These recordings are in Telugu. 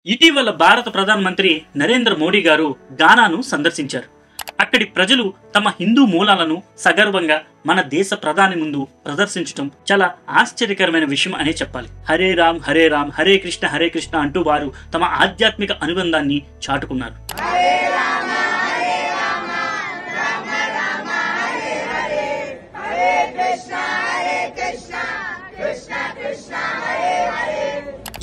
ఇటీవల భారత ప్రధానమంత్రి నరేంద్ర మోడీ గారు గానాను సందర్శించారు. అక్కడి ప్రజలు తమ హిందూ మూలాలను సగర్వంగా మన దేశ ప్రధాని ముందు ప్రదర్శించడం చాలా ఆశ్చర్యకరమైన విషయం అనే చెప్పాలి. హరే రామ్ హరే కృష్ణ అంటూ వారు తమ ఆధ్యాత్మిక అనుబంధాన్ని చాటుకున్నారు.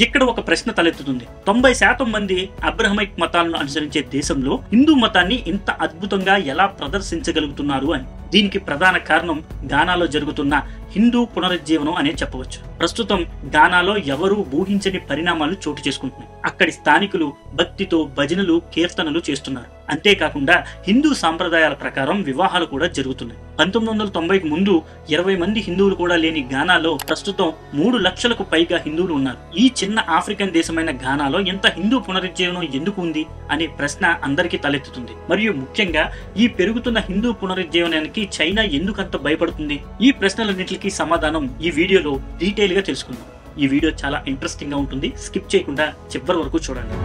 ఇక్కడ ఒక ప్రశ్న తలెత్తుతుంది. 90% మంది అబ్రహమిక్ మతాలను అనుసరించే దేశంలో హిందూ మతాన్ని ఇంత అద్భుతంగా ఎలా ప్రదర్శించగలుగుతున్నారు అని. దీనికి ప్రధాన కారణం గానాలో జరుగుతున్న హిందూ పునరుజ్జీవనం అనే చెప్పవచ్చు. ప్రస్తుతం గానాలో ఎవరూ ఊహించని పరిణామాలు చోటు చేసుకుంటున్నాయి. అక్కడి స్థానికులు భక్తితో భజనలు కీర్తనలు చేస్తున్నారు. అంతేకాకుండా హిందూ సాంప్రదాయాల ప్రకారం వివాహాలు కూడా జరుగుతున్నాయి. 1990కు ముందు 20 మంది హిందువులు కూడా లేని గానాలో ప్రస్తుతం 3 లక్షలకు పైగా హిందువులు ఉన్నారు. ఈ చిన్న ఆఫ్రికన్ దేశమైన గానాలో ఎంత హిందూ పునరుజ్జీవనం ఎందుకు ఉంది అనే ప్రశ్న అందరికీ తలెత్తుతుంది. మరియు ముఖ్యంగా ఈ పెరుగుతున్న హిందూ పునరుజ్జీవనానికి చైనా ఎందుకంత భయపడుతుంది? ఈ ప్రశ్నలన్నింటికి సమాధానం ఈ వీడియోలో డీటెయిల్ గా తెలుసుకుందాం. ఈ వీడియో చాలా ఇంట్రెస్టింగ్ గా ఉంటుంది. స్కిప్ చేయకుండా చివరి వరకు చూడండి.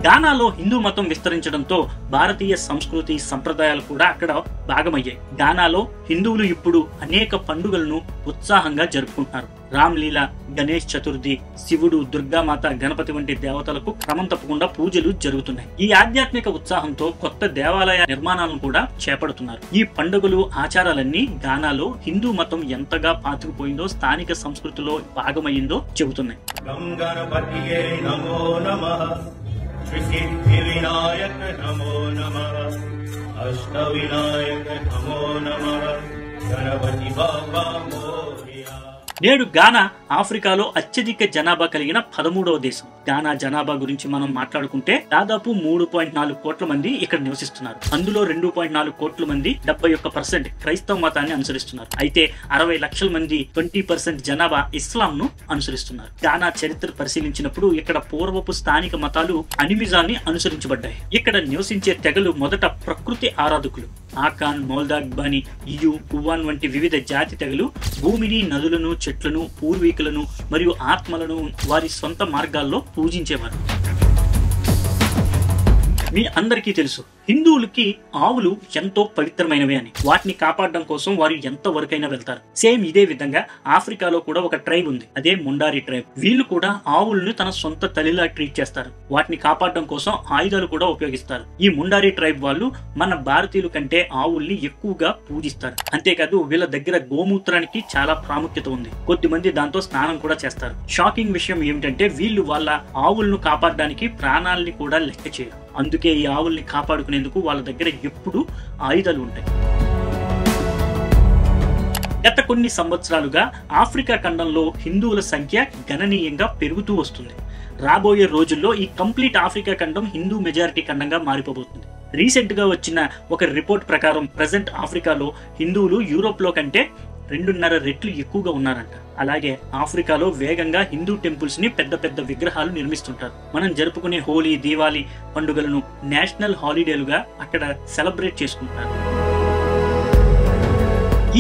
గానాలో హిందూ మతం విస్తరించడంతో భారతీయ సంస్కృతి సంప్రదాయాలు కూడా అక్కడ భాగమయ్యాయి. గానాలో హిందువులు ఇప్పుడు అనేక పండుగలను ఉత్సాహంగా జరుపుకుంటున్నారు. రామ్లీల, గణేష్ చతుర్థి, శివుడు, దుర్గామాత, గణపతి వంటి దేవతలకు క్రమం తప్పకుండా పూజలు జరుగుతున్నాయి. ఈ ఆధ్యాత్మిక ఉత్సాహంతో కొత్త దేవాలయ నిర్మాణాలను కూడా చేపడుతున్నారు. ఈ పండుగలు ఆచారాలన్నీ గానాలో హిందూ మతం ఎంతగా పాతుకుపోయిందో, స్థానిక సంస్కృతిలో భాగమయ్యిందో చెబుతున్నాయి. श्रीसिद्धिविनायक नमो नमः, अष्टविनायक नमो नमः, गणपति बाबा मोरया. నేడు గానా ఆఫ్రికాలో అత్యధిక జనాభా కలిగిన 13వ దేశం. గానా జనాభా గురించి మనం మాట్లాడుకుంటే దాదాపు 3.4 కోట్ల మంది ఇక్కడ నివసిస్తున్నారు. అందులో 2.4 కోట్ల మంది 71% క్రైస్తవ మతాన్ని అనుసరిస్తున్నారు. అయితే 60 లక్షల మంది 20% జనాభా ఇస్లాం ను అనుసరిస్తున్నారు. గానా చరిత్ర పరిశీలించినప్పుడు ఇక్కడ పూర్వపు స్థానిక మతాలు అనిమిజాన్ని అనుసరించబడ్డాయి. ఇక్కడ నివసించే తెగలు మొదట ప్రకృతి ఆరాధకులు. ఆకాన్, మౌల్దాగ్బాని, ఇయు, కువాన్ వంటి వివిధ జాతి తెగలు భూమిని, నదులను, చెట్లను, పూర్వీకులను మరియు ఆత్మలను వారి సొంత మార్గాల్లో పూజించేవారు. మీ అందరికీ తెలుసు, హిందువులకి ఆవులు ఎంతో పవిత్రమైనవి అని. వాటిని కాపాడడం కోసం వారు ఎంత వరకైనా వెళ్తారు. సేమ్ ఇదే విధంగా ఆఫ్రికాలో కూడా ఒక ట్రైబ్ ఉంది. అదే ముండారి ట్రైబ్. వీళ్ళు కూడా ఆవులను తన సొంత తల్లిలా ట్రీట్ చేస్తారు. వాటిని కాపాడడం కోసం ఆయుధాలు కూడా ఉపయోగిస్తారు. ఈ ముండారి ట్రైబ్ వాళ్ళు మన భారతీయుల కంటే ఆవుల్ని ఎక్కువగా పూజిస్తారు. అంతేకాదు వీళ్ళ దగ్గర గోమూత్రానికి చాలా ప్రాముఖ్యత ఉంది. కొద్దిమంది దాంతో స్నానం కూడా చేస్తారు. షాకింగ్ విషయం ఏమిటంటే వీళ్ళు వాళ్ళ ఆవులను కాపాడడానికి ప్రాణాలని కూడా లెక్క చేయరు. అందుకే ఈ ఆవుల్ని కాపాడుకునేందుకు వాళ్ళ దగ్గర ఎప్పుడూ ఆయుధాలు ఉంటాయి. గత కొన్ని సంవత్సరాలుగా ఆఫ్రికా ఖండంలో హిందువుల సంఖ్య గణనీయంగా పెరుగుతూ వస్తుంది. రాబోయే రోజుల్లో ఈ కంప్లీట్ ఆఫ్రికా ఖండం హిందూ మెజారిటీ ఖండంగా మారిపోబోతుంది. రీసెంట్ గా వచ్చిన ఒక రిపోర్ట్ ప్రకారం ప్రజెంట్ ఆఫ్రికాలో హిందువులు యూరోప్ లో కంటే 2.5 రెట్లు ఎక్కువగా ఉన్నారంట. అలాగే ఆఫ్రికాలో వేగంగా హిందూ టెంపుల్స్ ని పెద్ద పెద్ద విగ్రహాలు నిర్మిస్తుంటారు. మనం జరుపుకునే హోలీ, దీవాలి పండుగలను నేషనల్ హాలిడేలుగా అక్కడ సెలబ్రేట్ చేసుకుంటారు.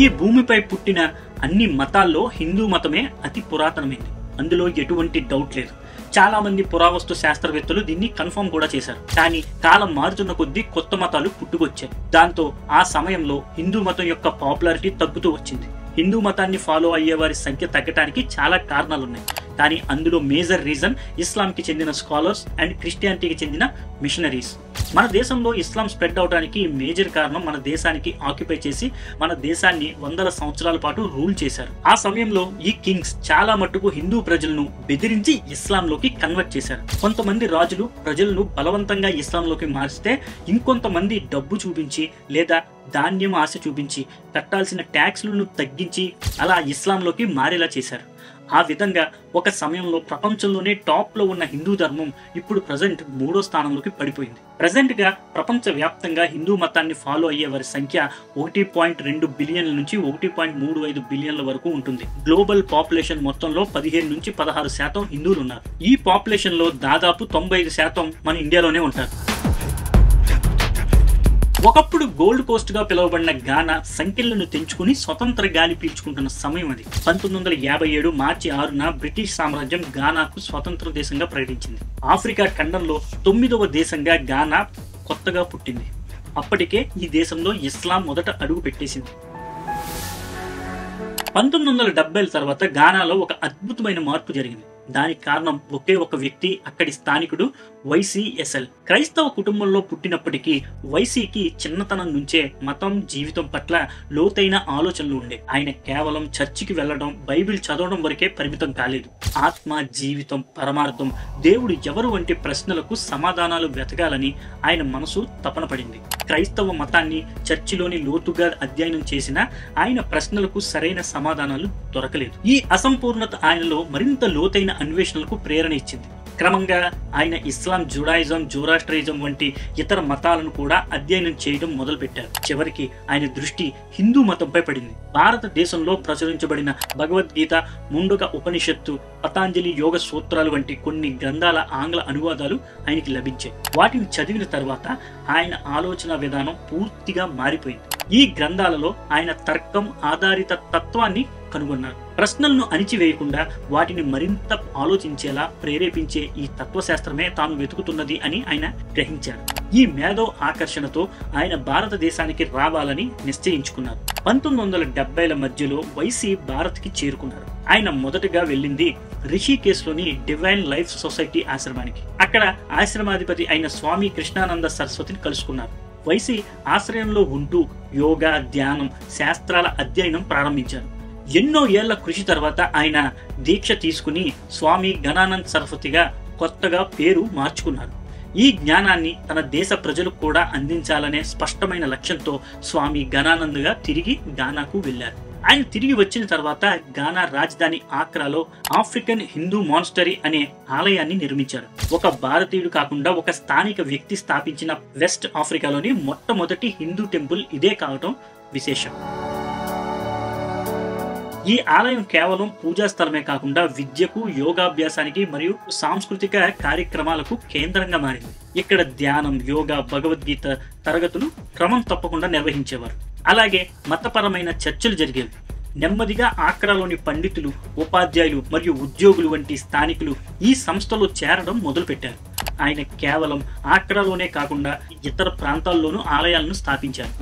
ఈ భూమిపై పుట్టిన అన్ని మతాల్లో హిందూ మతమే అతి పురాతనమైంది. అందులో ఎటువంటి డౌట్ లేదు. చాలా మంది పురావస్తు శాస్త్రవేత్తలు దీన్ని కన్ఫర్మ్ కూడా చేశారు. కానీ కాలం మారుతున్న కొద్దీ కొత్త మతాలు పుట్టుకొచ్చాయి. దాంతో ఆ సమయంలో హిందూ మతం యొక్క పాపులారిటీ తగ్గుతూ వచ్చింది. హిందూ మతాన్ని ఫాలో అయ్యే వారి సంఖ్య తగ్గడానికి చాలా కారణాలున్నాయి. కానీ అందులో మేజర్ రీజన్ ఇస్లాంకి చెందిన స్కాలర్స్ అండ్ క్రిస్టియానిటీకి చెందిన మిషనరీస్. మన దేశంలో ఇస్లాం స్ప్రెడ్ అవడానికి మేజర్ కారణం మన దేశానికి ఆక్యుపై చేసి మన దేశాన్ని 100 సంవత్సరాల పాటు రూల్ చేశారు. ఆ సమయంలో ఈ కింగ్స్ చాలా మట్టుకు హిందూ ప్రజలను బెదిరించి ఇస్లాంలోకి కన్వర్ట్ చేశారు. కొంతమంది రాజులు ప్రజలను బలవంతంగా ఇస్లాంలోకి మార్చితే ఇంకొంతమంది డబ్బు చూపించి లేదా ధాన్యం ఆశ చూపించి కట్టాల్సిన ట్యాక్స్లను తగ్గించి అలా ఇస్లాంలోకి మారేలా చేశారు. ఆ విధంగా ఒక సమయంలో ప్రపంచంలోనే టాప్ లో ఉన్న హిందూ ధర్మం ఇప్పుడు ప్రజెంట్ 3వ స్థానంలోకి పడిపోయింది. ప్రజెంట్ గా ప్రపంచ వ్యాప్తంగా హిందూ మతాన్ని ఫాలో అయ్యే వారి సంఖ్య 1.2 బిలియన్ల నుంచి 1.35 బిలియన్ల వరకు ఉంటుంది. గ్లోబల్ పాపులేషన్ మొత్తంలో 15 నుంచి 16% హిందువులు ఉన్నారు. ఈ పాపులేషన్ లో దాదాపు 95% మన ఇండియాలోనే ఉంటారు. ఒకప్పుడు గోల్డ్ కోస్ట్ గా పిలువబడిన గానా సంఖ్యలను తెంచుకుని స్వతంత్ర గాలి పీల్చుకుంటున్న సమయం అది. 1957 మార్చి 6న బ్రిటిష్ సామ్రాజ్యం గానాకు స్వతంత్ర దేశంగా ప్రకటించింది. ఆఫ్రికా ఖండంలో 9వ దేశంగా గానా కొత్తగా పుట్టింది. అప్పటికే ఈ దేశంలో ఇస్లాం మొదట అడుగు పెట్టేసింది. 1970 తర్వాత గానాలో ఒక అద్భుతమైన మార్పు జరిగింది. దానికి కారణం ఒకే ఒక వ్యక్తి, అక్కడి స్థానికుడు వైసీఎస్ఎల్. క్రైస్తవ కుటుంబంలో పుట్టినప్పటికీ వైసీకి చిన్నతనం నుంచే మతం, జీవితం పట్ల లోతైన ఆలోచనలు ఉండే. ఆయన కేవలం చర్చికి వెళ్లడం, బైబిల్ చదవడం వరకే పరిమితం కాలేదు. ఆత్మ, జీవితం, పరమార్థం, దేవుడు ఎవరు వంటి ప్రశ్నలకు సమాధానాలు వెతకాలని ఆయన మనసు తపన పడింది. క్రైస్తవ మతాన్ని చర్చిలోని లోతుగా అధ్యయనం చేసిన ఆయన ప్రశ్నలకు సరైన సమాధానాలు దొరకలేదు. ఈ అసంపూర్ణత ఆయనలో మరింత లోతైన అన్వేషణలకు ప్రేరణ ఇచ్చింది. క్రమంగా ఆయన ఇస్లాం, జుడాయిజం, జోరాస్ట్రిజం వంటి ఇతర మతాలను కూడా అధ్యయనం చేయడం మొదలుపెట్టారు. చివరికి ఆయన దృష్టి హిందూ మతంపై పడింది. భారతదేశంలో ప్రచురించబడిన భగవద్గీత, ముండక ఉపనిషత్తు, పతాంజలి యోగ సూత్రాలు వంటి కొన్ని గ్రంథాల ఆంగ్ల అనువాదాలు ఆయనకి లభించాయి. వాటిని చదివిన తర్వాత ఆయన ఆలోచన విధానం పూర్తిగా మారిపోయింది. ఈ గ్రంథాలలో ఆయన తర్కం ఆధారిత తత్వాన్ని కనుగొన్నారు. ప్రశ్నలను అణిచివేయకుండా వాటిని మరింత ఆలోచించేలా ప్రేరేపించే ఈ తత్వశాస్త్రమే తాను వెతుకుతున్నది అని ఆయన గ్రహించారు. ఈ మేధో ఆకర్షణతో ఆయన భారతదేశానికి రావాలని నిశ్చయించుకున్నారు. 1970ల మధ్యలో వైసీ భారత్కి చేరుకున్నారు. ఆయన మొదటగా వెళ్ళింది రిషికేశ్లోని డివైన్ లైఫ్ సొసైటీ ఆశ్రమానికి. అక్కడ ఆశ్రమాధిపతి అయిన స్వామి కృష్ణానంద సరస్వతిని కలుసుకున్నారు. వైసీ ఆశ్రయంలో ఉంటూ యోగా, ధ్యానం, శాస్త్రాల అధ్యయనం ప్రారంభించారు. ఎన్నో ఏళ్ల కృషి తర్వాత ఆయన దీక్ష తీసుకుని స్వామి గణానంద్ సరస్వతిగా కొత్తగా పేరు మార్చుకున్నారు. ఈ జ్ఞానాన్ని తన దేశ ప్రజలకు కూడా అందించాలనే స్పష్టమైన లక్ష్యంతో స్వామి గణానంద్గా తిరిగి గానాకు వెళ్లారు. ఆయన తిరిగి వచ్చిన తర్వాత గానా రాజధాని ఆక్రాలో ఆఫ్రికన్ హిందూ మానిస్టరీ అనే ఆలయాన్ని నిర్మించారు. ఒక భారతీయుడు కాకుండా ఒక స్థానిక వ్యక్తి స్థాపించిన వెస్ట్ ఆఫ్రికాలోని మొట్టమొదటి హిందూ టెంపుల్ ఇదే కావటం విశేషం. ఈ ఆలయం కేవలం పూజా స్థలమే కాకుండా విద్యకు, యోగాభ్యాసానికి మరియు సాంస్కృతిక కార్యక్రమాలకు కేంద్రంగా మారింది. ఇక్కడ ధ్యానం, యోగా, భగవద్గీత తరగతులు క్రమం తప్పకుండా నిర్వహించేవారు. అలాగే మతపరమైన చర్చలు జరిగేవి. నెమ్మదిగా ఆక్రాలోని పండితులు, ఉపాధ్యాయులు మరియు ఉద్యోగులు వంటి స్థానికులు ఈ సంస్థలో చేరడం మొదలుపెట్టారు. ఆయన కేవలం ఆక్రాలోనే కాకుండా ఇతర ప్రాంతాల్లోనూ ఆలయాలను స్థాపించారు.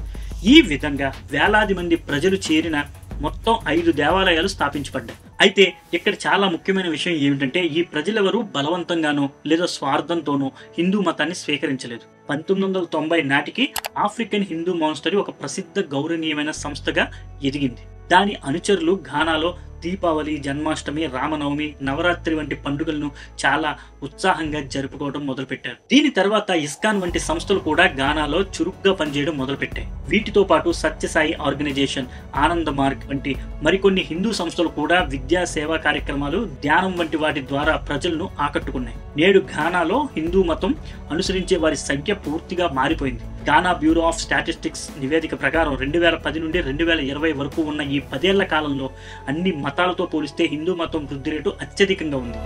ఈ విధంగా వేలాది మంది ప్రజలు చేరిన మొత్తం 5 దేవాలయాలు స్థాపించబడ్డాయి. అయితే ఇక్కడ చాలా ముఖ్యమైన విషయం ఏమిటంటే ఈ ప్రజలెవరూ బలవంతంగానో లేదా స్వార్థంతోనో హిందూ మతాన్ని స్వీకరించలేదు. 1990 నాటికి ఆఫ్రికన్ హిందూ మానిస్టరీ ఒక ప్రసిద్ధ, గౌరవనీయమైన సంస్థగా ఎదిగింది. దాని అనుచరులు గానాలో దీపావళి, జన్మాష్టమి, రామనవమి, నవరాత్రి వంటి పండుగలను చాలా ఉత్సాహంగా జరుపుకోవడం మొదలుపెట్టారు. దీని తర్వాత ఇస్కాన్ వంటి సంస్థలు కూడా గానాలో చురుగ్గా పనిచేయడం మొదలుపెట్టాయి. వీటితో పాటు సత్యసాయి ఆర్గనైజేషన్, ఆనంద మార్గ్ వంటి మరికొన్ని హిందూ సంస్థలు కూడా విద్యా, సేవా కార్యక్రమాలు, ధ్యానం వంటి వాటి ద్వారా ప్రజలను ఆకట్టుకున్నాయి. నేడు గానాలో హిందూ మతం అనుసరించే వారి సంఖ్య పూర్తిగా మారిపోయింది. గానా బ్యూరో ఆఫ్ స్టాటిస్టిక్స్ నివేదిక ప్రకారం 2010 నుండి 2020 వరకు ఉన్న ఈ 10 ఏళ్ల కాలంలో అన్ని మతాలతో పోలిస్తే హిందూ మతం వృద్ధి రేటు అత్యధికంగా ఉంది.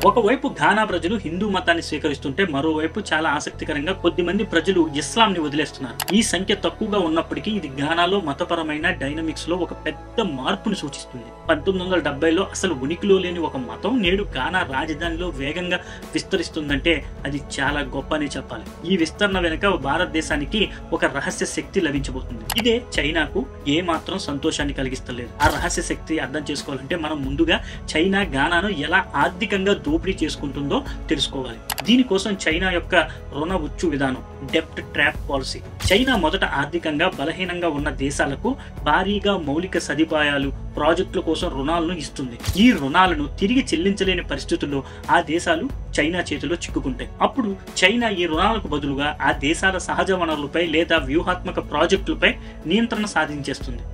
ఒకవైపు గానా ప్రజలు హిందూ మతాన్ని స్వీకరిస్తుంటే మరోవైపు చాలా ఆసక్తికరంగా కొద్దిమంది ప్రజలు ఇస్లాంని వదిలేస్తున్నారు. ఈ సంఖ్య తక్కువగా ఉన్నప్పటికీ ఇది గానాలో మతపరమైన డైనమిక్స్ లో ఒక పెద్ద మార్పును సూచిస్తుంది. 1970లో అసలు ఉనికిలో లేని ఒక మతం నేడు గానా రాజధానిలో వేగంగా విస్తరిస్తుందంటే అది చాలా గొప్ప అని చెప్పాలి. ఈ విస్తరణ వెనుక భారతదేశానికి ఒక రహస్య శక్తి లభించబోతుంది. ఇదే చైనాకు ఏ మాత్రం సంతోషాన్ని కలిగిస్తలేదు. ఆ రహస్య శక్తి అర్థం చేసుకోవాలంటే మనం ముందుగా చైనా గానాను ఎలా ఆర్థికంగా దోపిడీ చేసుకుంటుందో తెలుసుకోవాలి. దీనికోసం చైనా యొక్క రుణ ఉచ్చు విధానం, డెప్ట్ ట్రాప్ పాలసీ. చైనా మొదట ఆర్థికంగా బలహీనంగా ఉన్న దేశాలకు భారీగా మౌలిక సదుపాయాలు, ప్రాజెక్టుల కోసం రుణాలను ఇస్తుంది. ఈ రుణాలను తిరిగి చెల్లించలేని పరిస్థితుల్లో ఆ దేశాలు చైనా చేతిలో చిక్కుకుంటాయి. అప్పుడు చైనా ఈ రుణాలకు బదులుగా ఆ దేశాల సహజ వనరులపై లేదా వ్యూహాత్మక ప్రాజెక్టులపై నియంత్రణ సాధించేస్తుంది.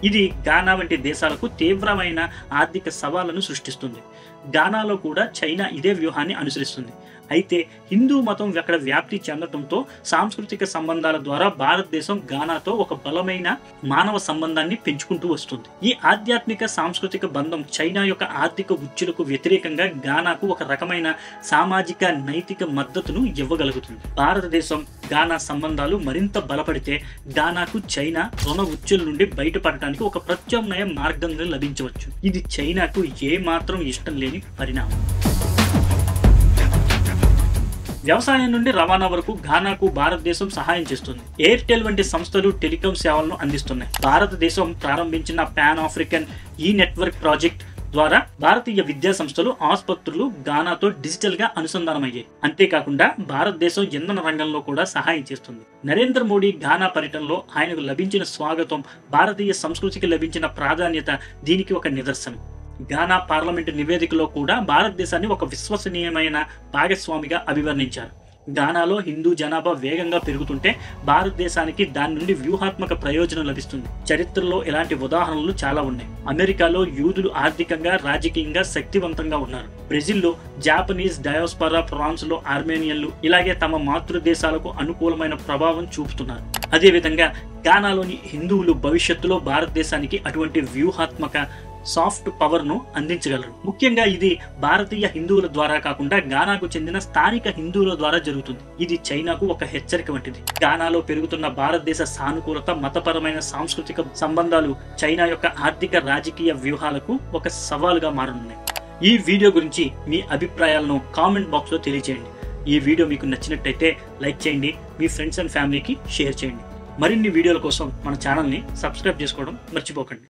ఇది గానా వంటి దేశాలకు తీవ్రమైన ఆర్థిక సవాళ్లను సృష్టిస్తుంది. గానాలో కూడా చైనా ఇదే వ్యూహాన్ని అనుసరిస్తుంది. అయితే హిందూ మతం అక్కడ వ్యాప్తి చెందడంతో సాంస్కృతిక సంబంధాల ద్వారా భారతదేశం గానాతో ఒక బలమైన మానవ సంబంధాన్ని పెంచుకుంటూ వస్తుంది. ఈ ఆధ్యాత్మిక సాంస్కృతిక బంధం చైనా యొక్క ఆర్థిక ఉచ్చులకు వ్యతిరేకంగా గానాకు ఒక రకమైన సామాజిక నైతిక మద్దతును ఇవ్వగలుగుతుంది. భారతదేశం గానా సంబంధాలు మరింత బలపడితే గానాకు చైనా రుణ ఉచ్చుల నుండి బయటపడటానికి ఒక ప్రత్యామ్నాయ మార్గంగా లభించవచ్చు. ఇది చైనాకు ఏమాత్రం ఇష్టం లేని పరిణామం. వ్యవసాయం నుండి రవాణా వరకు గానాకు భారతదేశం సహాయం చేస్తుంది. ఎయిర్టెల్ వంటి సంస్థలు టెలికాం సేవలను అందిస్తున్నాయి. భారతదేశం ప్రారంభించిన పాన్ ఆఫ్రికన్ ఈ నెట్వర్క్ ప్రాజెక్ట్ ద్వారా భారతీయ విద్యా సంస్థలు, ఆసుపత్రులు గానాతో డిజిటల్ గా అనుసంధానమయ్యాయి. అంతేకాకుండా భారతదేశం ఇంధన రంగంలో కూడా సహాయం చేస్తుంది. నరేంద్ర మోడీ గానా పర్యటనలో ఆయనకు లభించిన స్వాగతం, భారతీయ సంస్కృతికి లభించిన ప్రాధాన్యత దీనికి ఒక నిదర్శనం. గానా పార్లమెంటు నివేదికలో కూడా భారతదేశాన్ని ఒక విశ్వసనీయమైన భాగస్వామిగా అభివర్ణించారు. గానాలో హిందూ జనాభా వేగంగా పెరుగుతుంటే భారతదేశానికి దాని నుండి వ్యూహాత్మక ప్రయోజనం లభిస్తుంది. చరిత్రలో ఇలాంటి ఉదాహరణలు చాలా ఉన్నాయి. అమెరికాలో యూదులు ఆర్థికంగా, రాజకీయంగా శక్తివంతంగా ఉన్నారు. బ్రెజిల్లో జాపనీస్ డయాస్పొరా, ఫ్రాన్స్ లో ఆర్మేనియన్లు ఇలాగే తమ మాతృదేశాలకు అనుకూలమైన ప్రభావం చూపుతున్నారు. అదేవిధంగా గానాలోని హిందువులు భవిష్యత్తులో భారతదేశానికి అటువంటి వ్యూహాత్మక సాఫ్ట్ పవర్ ను అందించగలరు. ముఖ్యంగా ఇది భారతీయ హిందువుల ద్వారా కాకుండా గానాకు చెందిన స్థానిక హిందువుల ద్వారా జరుగుతుంది. ఇది చైనాకు ఒక హెచ్చరిక వంటిది. గానాలో పెరుగుతున్న భారతదేశ సానుకూలత, మతపరమైన సాంస్కృతిక సంబంధాలు చైనా యొక్క ఆర్థిక, రాజకీయ వ్యూహాలకు ఒక సవాలుగా మారనున్నాయి. ఈ వీడియో గురించి మీ అభిప్రాయాలను కామెంట్ బాక్స్ లో తెలియజేయండి. ఈ వీడియో మీకు నచ్చినట్టయితే లైక్ చేయండి, మీ ఫ్రెండ్స్ అండ్ ఫ్యామిలీకి షేర్ చేయండి. మరిన్ని వీడియోల కోసం మన ఛానల్ని సబ్స్క్రైబ్ చేసుకోవడం మర్చిపోకండి.